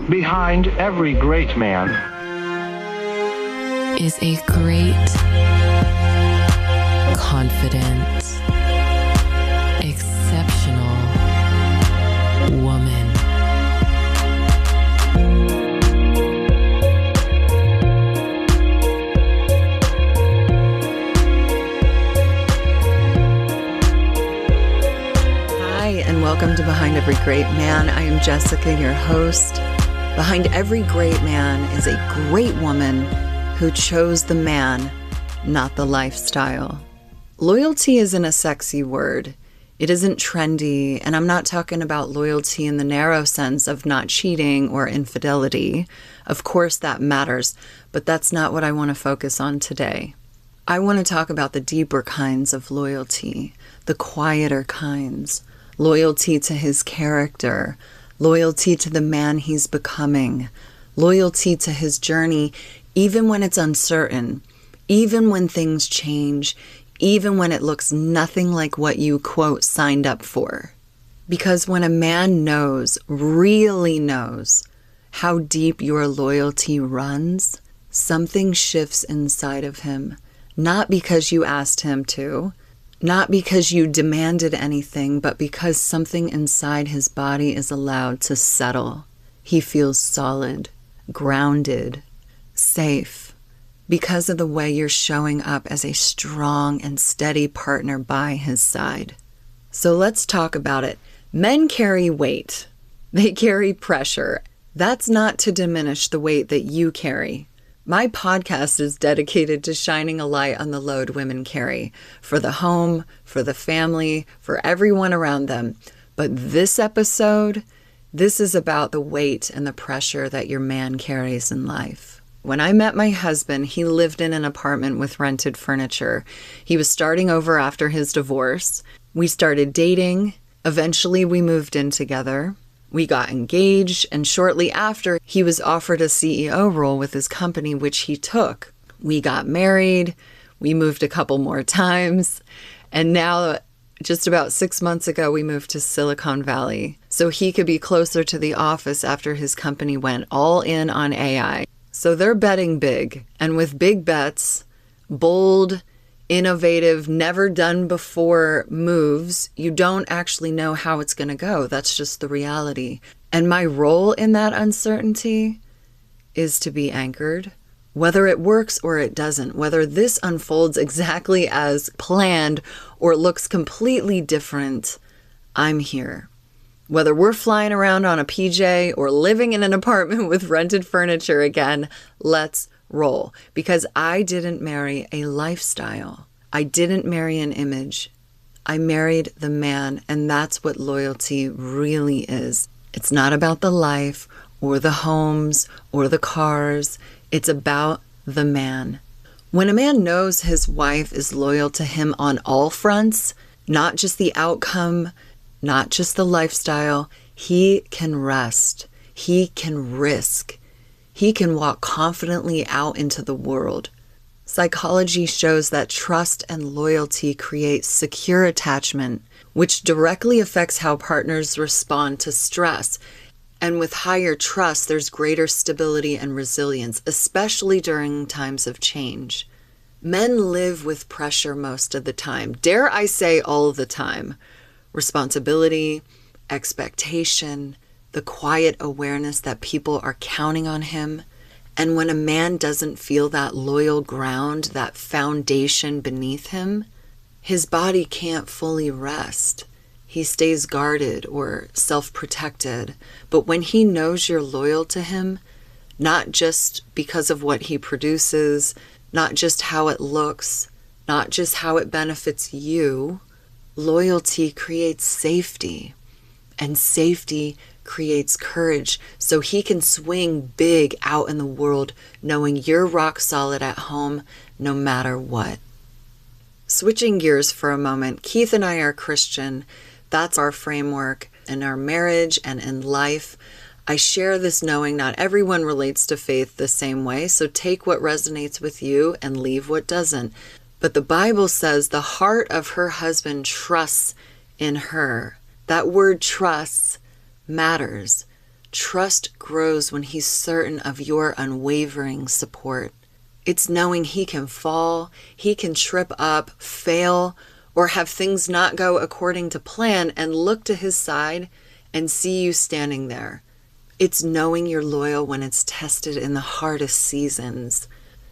Behind every great man is a great, confident, exceptional woman. Hi, and welcome to Behind Every Great Man. I am Jessica, your host. Behind every great man is a great woman who chose the man, not the lifestyle. Loyalty isn't a sexy word. It isn't trendy, and I'm not talking about loyalty in the narrow sense of not cheating or infidelity. Of course that matters, but that's not what I want to focus on today. I want to talk about the deeper kinds of loyalty, the quieter kinds. Loyalty to his character, loyalty to the man he's becoming, loyalty to his journey, even when it's uncertain, even when things change, even when it looks nothing like what you, quote, signed up for. Because when a man knows, really knows, how deep your loyalty runs, something shifts inside of him. Not because you asked him to, not because you demanded anything, but because something inside his body is allowed to settle. He feels solid, grounded, safe, because of the way you're showing up as a strong and steady partner by his side. So let's talk about it. Men carry weight. They carry pressure. That's not to diminish the weight that you carry. My podcast is dedicated to shining a light on the load women carry for the home, for the family, for everyone around them. But this episode, this is about the weight and the pressure that your man carries in life. When I met my husband, he lived in an apartment with rented furniture. He was starting over after his divorce. We started dating. Eventually, we moved in together. We got engaged, and shortly after, he was offered a CEO role with his company, which he took. We got married, we moved a couple more times, and now, just about 6 months ago, we moved to Silicon Valley, so he could be closer to the office after his company went all in on AI. So they're betting big, and with big bets, bold, innovative, never done before moves, you don't actually know how it's going to go. That's just the reality. And my role in that uncertainty is to be anchored, whether it works or it doesn't, whether this unfolds exactly as planned or looks completely different, I'm here. Whether we're flying around on a PJ or living in an apartment with rented furniture again, let's roll, because I didn't marry a lifestyle. I didn't marry an image. I married the man, and that's what loyalty really is. It's not about the life or the homes or the cars. It's about the man. When a man knows his wife is loyal to him on all fronts, not just the outcome, not just the lifestyle, he can rest. He can risk. He can walk confidently out into the world. Psychology shows that trust and loyalty create secure attachment, which directly affects how partners respond to stress. And with higher trust, there's greater stability and resilience, especially during times of change. Men live with pressure most of the time. Dare I say all the time. Responsibility, expectation, the quiet awareness that people are counting on him. And when a man doesn't feel that loyal ground, that foundation beneath him, his body can't fully rest. He stays guarded or self-protected. But when he knows you're loyal to him, not just because of what he produces, not just how it looks, not just how it benefits you, loyalty creates safety. And safety creates courage, so he can swing big out in the world knowing you're rock solid at home no matter what. Switching gears for a moment, Keith and I are Christian. That's our framework in our marriage and in life. I share this knowing not everyone relates to faith the same way, so take what resonates with you and leave what doesn't. But the Bible says the heart of her husband trusts in her. That word trusts matters. Trust grows when he's certain of your unwavering support. It's knowing he can fall, he can trip up, fail, or have things not go according to plan and look to his side and see you standing there. It's knowing you're loyal when it's tested in the hardest seasons,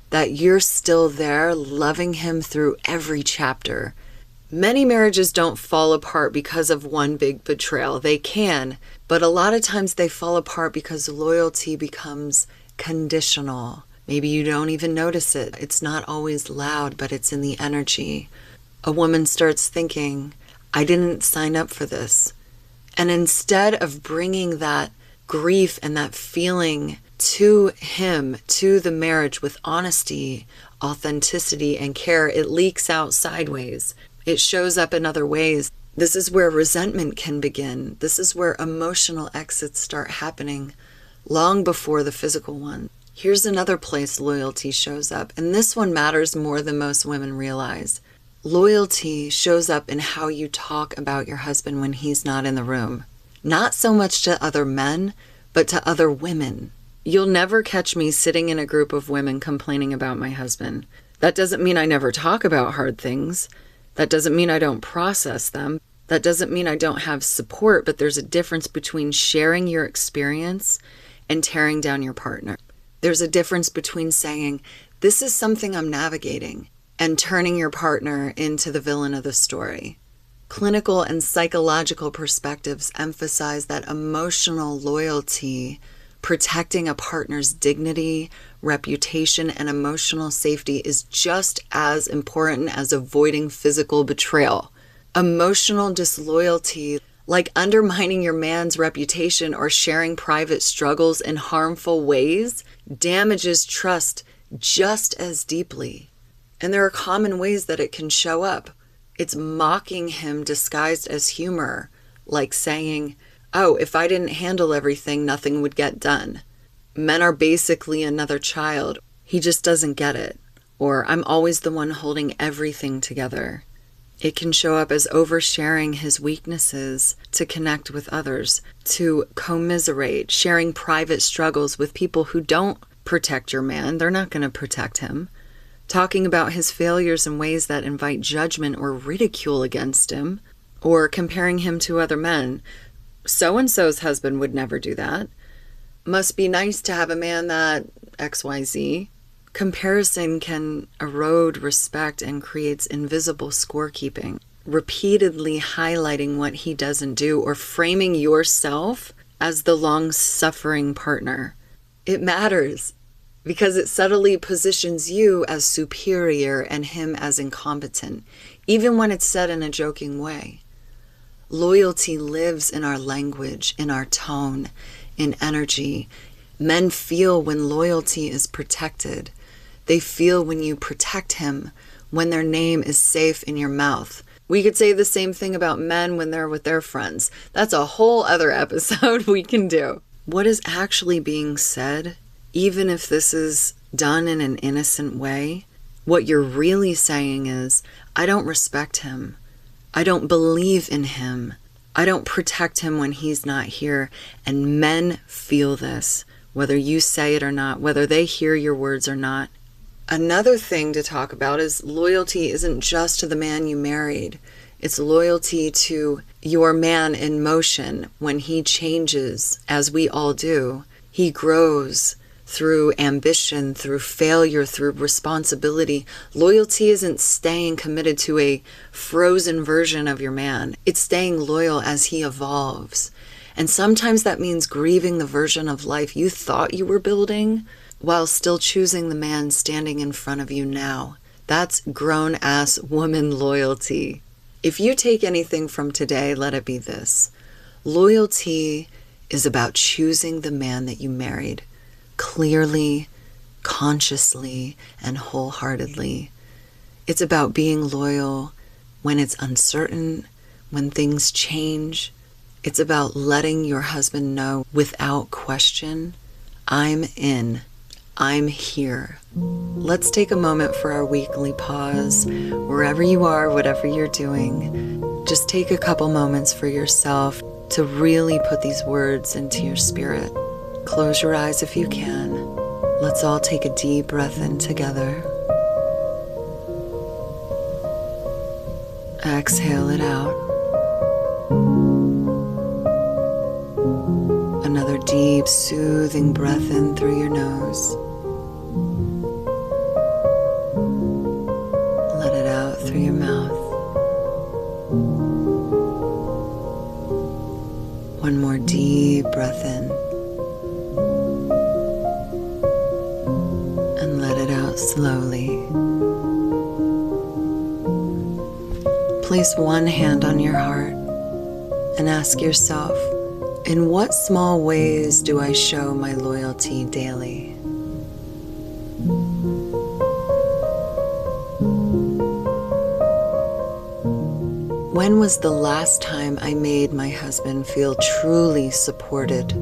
that you're still there loving him through every chapter. Many marriages don't fall apart because of one big betrayal. They can, but a lot of times they fall apart because loyalty becomes conditional. Maybe you don't even notice it. It's not always loud, but it's in the energy. A woman starts thinking, I didn't sign up for this. And instead of bringing that grief and that feeling to him, to the marriage with honesty, authenticity, and care, it leaks out sideways. It shows up in other ways. This is where resentment can begin. This is where emotional exits start happening long before the physical one. Here's another place loyalty shows up, and this one matters more than most women realize. Loyalty shows up in how you talk about your husband when he's not in the room. Not so much to other men, but to other women. You'll never catch me sitting in a group of women complaining about my husband. That doesn't mean I never talk about hard things. That doesn't mean I don't process them. That doesn't mean I don't have support, but there's a difference between sharing your experience and tearing down your partner. There's a difference between saying, this is something I'm navigating, and turning your partner into the villain of the story. Clinical and psychological perspectives emphasize that emotional loyalty, protecting a partner's dignity, reputation, and emotional safety is just as important as avoiding physical betrayal. Emotional disloyalty, like undermining your man's reputation or sharing private struggles in harmful ways, damages trust just as deeply. And there are common ways that it can show up. It's mocking him disguised as humor, like saying, oh, if I didn't handle everything, nothing would get done. Men are basically another child. He just doesn't get it. Or I'm always the one holding everything together. It can show up as oversharing his weaknesses to connect with others, to commiserate, sharing private struggles with people who don't protect your man. They're not going to protect him. Talking about his failures in ways that invite judgment or ridicule against him, or comparing him to other men. So-and-so's husband would never do that. Must be nice to have a man that XYZ. Comparison can erode respect and creates invisible scorekeeping, repeatedly highlighting what he doesn't do or framing yourself as the long-suffering partner. It matters because it subtly positions you as superior and him as incompetent, even when it's said in a joking way. Loyalty lives in our language, in our tone, in energy. Men feel when loyalty is protected. They feel when you protect him, when their name is safe in your mouth. We could say the same thing about men when they're with their friends. That's a whole other episode we can do. What is actually being said, even if this is done in an innocent way, what you're really saying is, I don't respect him. I don't believe in him. I don't protect him when he's not here. And men feel this, whether you say it or not, whether they hear your words or not. Another thing to talk about is loyalty isn't just to the man you married. It's loyalty to your man in motion when he changes, as we all do. He grows through ambition, through failure, through responsibility. Loyalty isn't staying committed to a frozen version of your man. It's staying loyal as he evolves. And sometimes that means grieving the version of life you thought you were building while still choosing the man standing in front of you now. That's grown-ass woman loyalty. If you take anything from today, let it be this. Loyalty is about choosing the man that you married clearly, consciously, and wholeheartedly. It's about being loyal when it's uncertain, when things change. It's about letting your husband know without question, I'm in. I'm here. Let's take a moment for our weekly pause. Wherever you are, whatever you're doing, just take a couple moments for yourself to really put these words into your spirit. Close your eyes if you can. Let's all take a deep breath in together. Exhale it out. Another deep, soothing breath in through your nose. Let it out through your mouth. One more deep breath in. And let it out slowly. Place one hand on your heart and ask yourself, in what small ways do I show my loyalty daily? When was the last time I made my husband feel truly supported?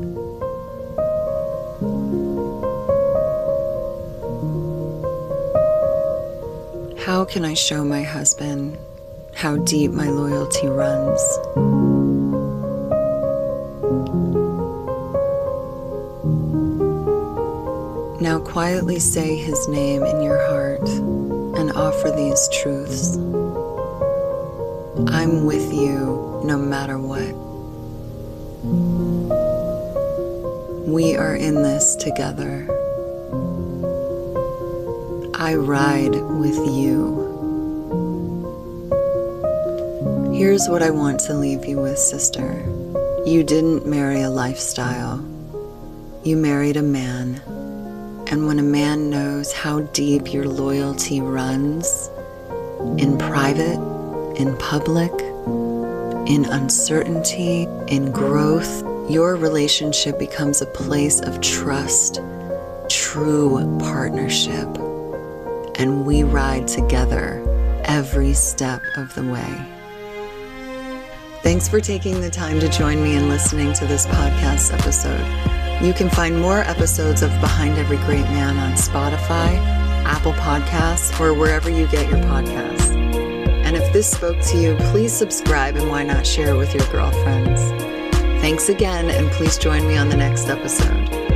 How can I show my husband how deep my loyalty runs? Now quietly say his name in your heart and offer these truths. I'm with you no matter what. We are in this together. I ride with you. Here's what I want to leave you with, sister. You didn't marry a lifestyle. You married a man. And when a man knows how deep your loyalty runs, in private, in public, in uncertainty, in growth, your relationship becomes a place of trust, true partnership. And we ride together every step of the way. Thanks for taking the time to join me in listening to this podcast episode. You can find more episodes of Behind Every Great Man on Spotify, Apple Podcasts, or wherever you get your podcasts. And if this spoke to you, please subscribe and why not share it with your girlfriends. Thanks again, and please join me on the next episode.